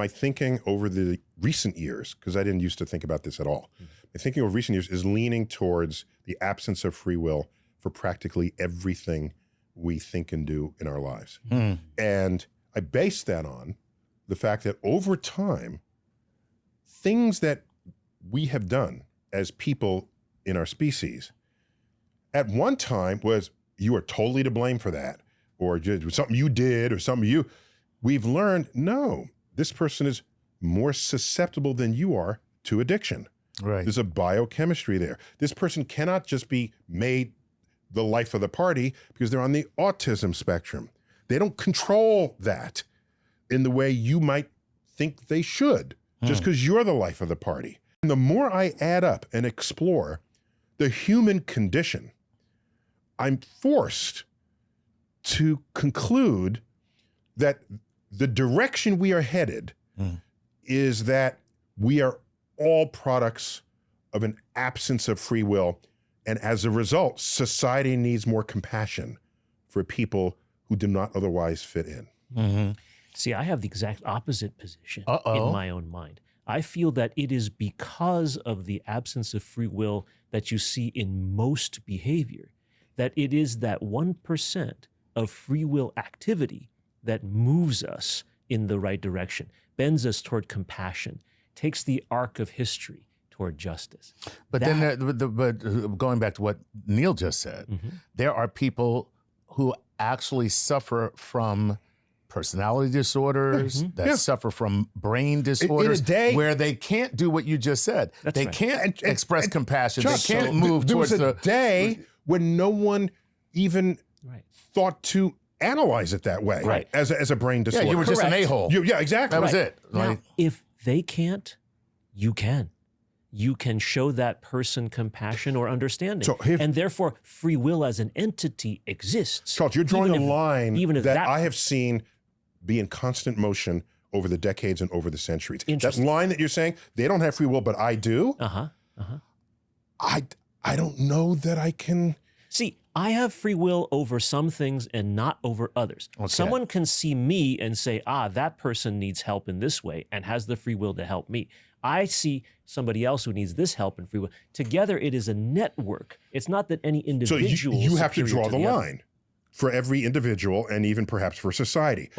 My thinking over the recent years, because I didn't used to think about this at all, my thinking over recent years is leaning towards the absence of free will for practically everything we think and do in our lives. And I base that on the fact that over time, things that we have done as people in our species, at one time was you are totally to blame for that, or just something you did, or something we've learned, no, this person is more susceptible than you are to addiction. Right. There's a biochemistry there. This person cannot just be made the life of the party because they're on the autism spectrum. They don't control that in the way you might think they should, just because you're the life of the party. And the more I add up and explore the human condition, I'm forced to conclude that the direction we are headed is that we are all products of an absence of free will. And as a result, society needs more compassion for people who do not otherwise fit in. See, I have the exact opposite position in my own mind. I feel that it is because of the absence of free will that you see in most behavior, that it is that 1% of free will activity that moves us in the right direction, bends us toward compassion, takes the arc of history toward justice. But but going back to what Neil just said, there are people who actually suffer from personality disorders, that suffer from brain disorders, where they can't do what you just said. They can't express compassion. They can't move towards there was a day when no one even thought to analyze it that way, as a brain disorder. Yeah, you were just an a-hole. Yeah, exactly. That was it. Now, if they can't, you can. You can show that person compassion or understanding. And therefore, free will as an entity exists. Charles, you're drawing a line even that I have seen be in constant motion over the decades and over the centuries. That line that you're saying, they don't have free will, but I do. I don't know that I can. See, I have free will over some things and not over others. Someone can see me and say, that person needs help in this way and has the free will to help me. I see somebody else who needs this help and free will. Together, it is a network. It's not that any individual. So you have to draw the other. line for every individual and even perhaps for society.